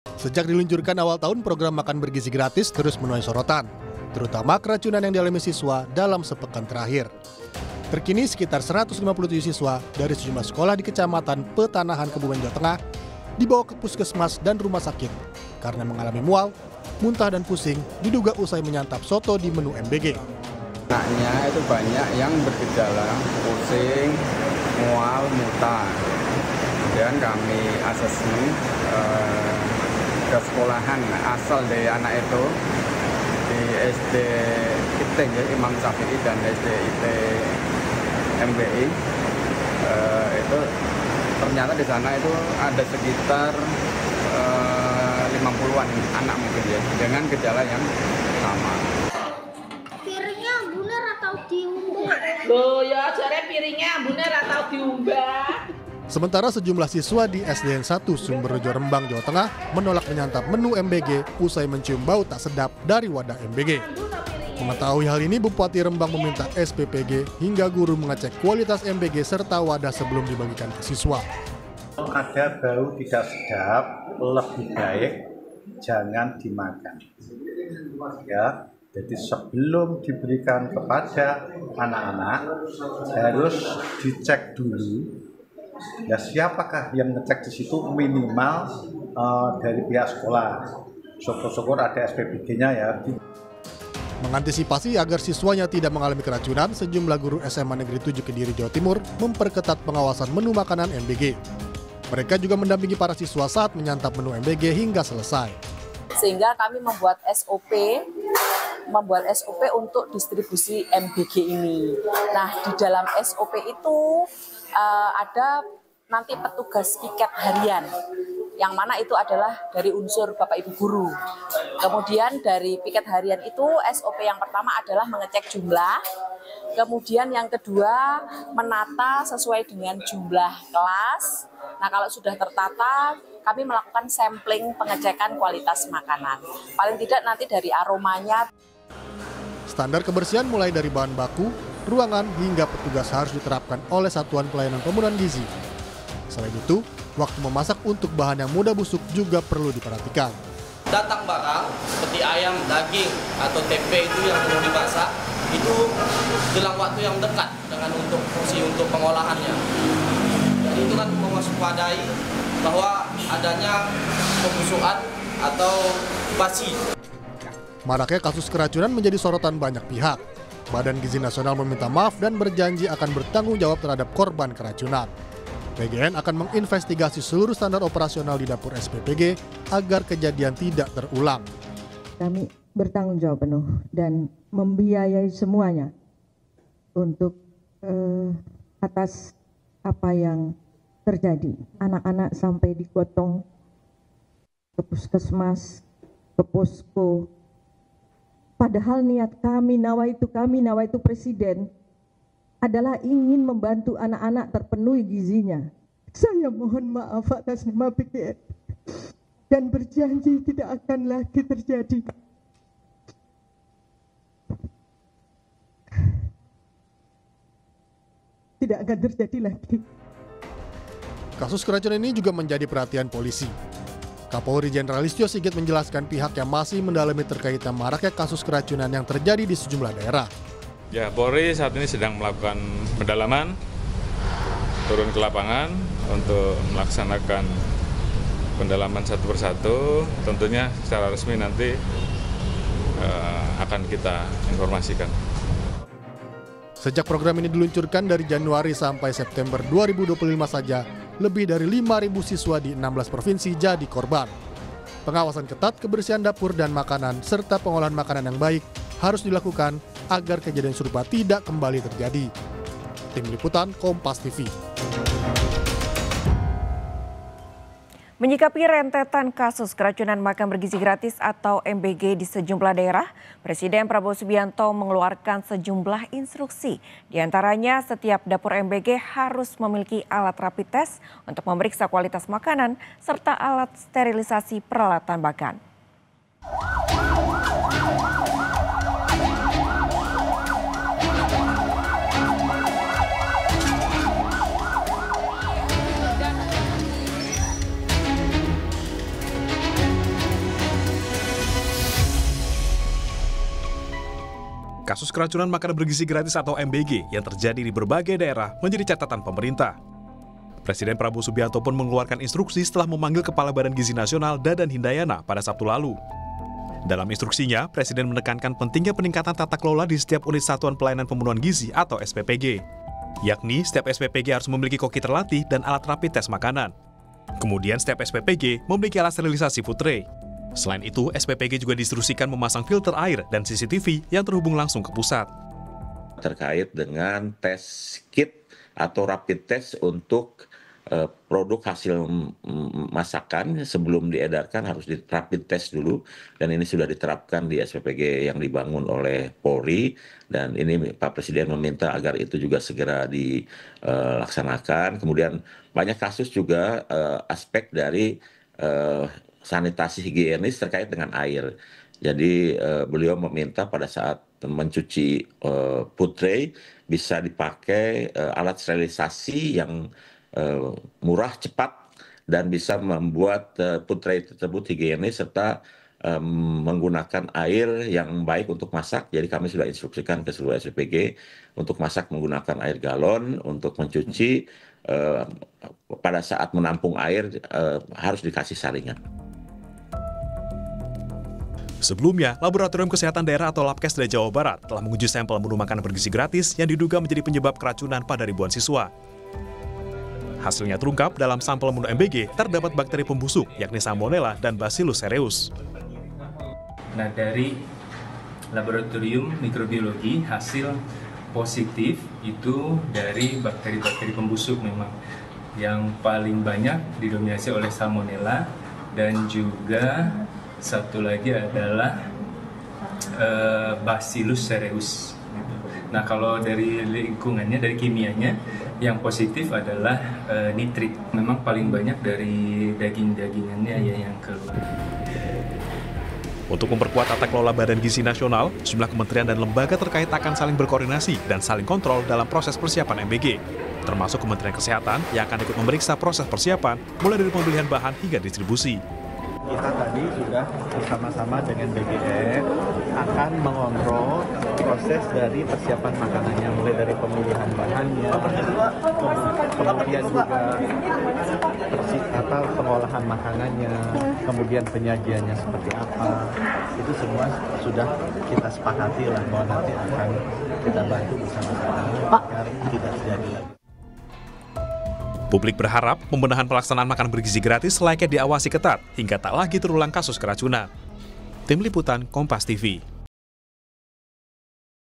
Sejak diluncurkan awal tahun, program makan bergizi gratis terus menuai sorotan, terutama keracunan yang dialami siswa dalam sepekan terakhir. Terkini sekitar 157 siswa dari sejumlah sekolah di Kecamatan Petanahan, Kebumen, Jawa Tengah dibawa ke puskesmas dan rumah sakit karena mengalami mual, muntah dan pusing diduga usai menyantap soto di menu MBG. Anaknya itu banyak yang bergejala pusing, mual, muntah. Kemudian kami asesmen ke sekolahan asal dari anak itu di SD IT Imam Syafi'i dan SD IT MBI. Itu ternyata di sana itu ada sekitar 50-an anak mungkin ya dengan gejala yang sama. Piringnya buner atau diumbah? Loh ya, jare piringnya buner atau diumbah? Sementara sejumlah siswa di SDN 1 Sumberjo, Rembang, Jawa Tengah menolak menyantap menu MBG usai mencium bau tak sedap dari wadah MBG. Mengetahui hal ini, Bupati Rembang meminta SPPG hingga guru mengecek kualitas MBG serta wadah sebelum dibagikan ke siswa. Ada bau tidak sedap, lebih baik jangan dimakan. Ya, jadi sebelum diberikan kepada anak-anak harus dicek dulu. Ya, siapakah yang ngecek di situ minimal dari pihak sekolah. Syukur-syukur ada SPPG-nya ya. Mengantisipasi agar siswanya tidak mengalami keracunan, sejumlah guru SMA Negeri 7 Kediri, Jawa Timur memperketat pengawasan menu makanan MBG. Mereka juga mendampingi para siswa saat menyantap menu MBG hingga selesai. Sehingga kami membuat SOP untuk distribusi MBG ini. Nah, di dalam SOP itu ada nanti petugas piket harian, yang mana itu adalah dari unsur Bapak Ibu guru. Kemudian dari piket harian itu SOP yang pertama adalah mengecek jumlah, kemudian yang kedua menata sesuai dengan jumlah kelas. Nah, kalau sudah tertata, kami melakukan sampling pengecekan kualitas makanan. Paling tidak nanti dari aromanya. Standar kebersihan mulai dari bahan baku, ruangan hingga petugas harus diterapkan oleh Satuan Pelayanan Pemenuhan Gizi. Selain itu, waktu memasak untuk bahan yang mudah busuk juga perlu diperhatikan. Datang barang seperti ayam, daging, atau tempe itu yang perlu dimasak, itu dalam waktu yang dekat dengan fungsi untuk pengolahannya. Jadi itu kan mewaspadai bahwa adanya pembusukan atau basi. Maraknya kasus keracunan menjadi sorotan banyak pihak. Badan Gizi Nasional meminta maaf dan berjanji akan bertanggung jawab terhadap korban keracunan. PGN akan menginvestigasi seluruh standar operasional di dapur SPPG agar kejadian tidak terulang. Kami bertanggung jawab penuh dan membiayai semuanya untuk atas apa yang terjadi. Anak-anak sampai digotong ke puskesmas, ke posko. Padahal niat kami, nawaitu Presiden adalah ingin membantu anak-anak terpenuhi gizinya. Saya mohon maaf atas nama PGN dan berjanji tidak akan lagi terjadi. Tidak akan terjadi lagi. Kasus keracunan ini juga menjadi perhatian polisi. Kapolri Jenderal Listio Sigit menjelaskan pihaknya masih mendalami terkait maraknya kasus keracunan yang terjadi di sejumlah daerah. Ya, Polri saat ini sedang melakukan pendalaman, turun ke lapangan untuk melaksanakan pendalaman satu persatu. Tentunya secara resmi nanti akan kita informasikan. Sejak program ini diluncurkan dari Januari sampai September 2025 saja, lebih dari 5.000 siswa di 16 provinsi jadi korban. Pengawasan ketat kebersihan dapur dan makanan serta pengolahan makanan yang baik harus dilakukan agar kejadian serupa tidak kembali terjadi. Tim Liputan Kompas TV. Menyikapi rentetan kasus keracunan makan bergizi gratis atau MBG di sejumlah daerah, Presiden Prabowo Subianto mengeluarkan sejumlah instruksi. Di antaranya, setiap dapur MBG harus memiliki alat rapid test untuk memeriksa kualitas makanan serta alat sterilisasi peralatan makan. Kasus keracunan makanan bergizi gratis atau MBG yang terjadi di berbagai daerah menjadi catatan pemerintah. Presiden Prabowo Subianto pun mengeluarkan instruksi setelah memanggil Kepala Badan Gizi Nasional Dadan Hindayana pada Sabtu lalu. Dalam instruksinya, Presiden menekankan pentingnya peningkatan tata kelola di setiap unit satuan pelayanan pemenuhan gizi atau SPPG. Yakni setiap SPPG harus memiliki koki terlatih dan alat rapid test makanan. Kemudian setiap SPPG memiliki alat sterilisasi food tray. Selain itu, SPPG juga diinstruksikan memasang filter air dan CCTV yang terhubung langsung ke pusat. Terkait dengan tes kit atau rapid test untuk produk hasil masakan sebelum diedarkan harus di rapid test dulu, dan ini sudah diterapkan di SPPG yang dibangun oleh Polri, dan ini Pak Presiden meminta agar itu juga segera dilaksanakan. Kemudian banyak kasus juga aspek dari sanitasi higienis terkait dengan air. Jadi beliau meminta pada saat mencuci food tray bisa dipakai alat sterilisasi yang murah, cepat, dan bisa membuat food tray tersebut higienis serta menggunakan air yang baik untuk masak. Jadi kami sudah instruksikan ke seluruh SPPG untuk masak menggunakan air galon, untuk mencuci pada saat menampung air harus dikasih saringan. Sebelumnya, Laboratorium Kesehatan Daerah atau Labkes dari Jawa Barat telah menguji sampel menu makanan bergizi gratis yang diduga menjadi penyebab keracunan pada ribuan siswa. Hasilnya terungkap dalam sampel menu MBG terdapat bakteri pembusuk, yakni Salmonella dan Bacillus cereus. Nah, dari laboratorium mikrobiologi hasil positif itu dari bakteri-bakteri pembusuk memang yang paling banyak didominasi oleh Salmonella, dan juga satu lagi adalah Bacillus cereus. Nah, kalau dari lingkungannya, dari kimianya, yang positif adalah nitrit. Memang paling banyak dari daging-dagingannya yang keluar. Untuk memperkuat tata kelola Badan Gizi Nasional, sejumlah kementerian dan lembaga terkait akan saling berkoordinasi dan saling kontrol dalam proses persiapan MBG. Termasuk Kementerian Kesehatan yang akan ikut memeriksa proses persiapan, mulai dari pembelian bahan hingga distribusi. Kita tadi sudah bersama-sama dengan BGN akan mengontrol proses dari persiapan makanannya, mulai dari pemilihan bahannya, kemudian juga pengolahan makanannya, kemudian penyajiannya seperti apa. Itu semua sudah kita sepakati lah bahwa nanti akan kita bantu bersama-sama agar tidak terjadi lagi. Publik berharap pembenahan pelaksanaan makan bergizi gratis layaknya diawasi ketat hingga tak lagi terulang kasus keracunan. Tim Liputan Kompas TV.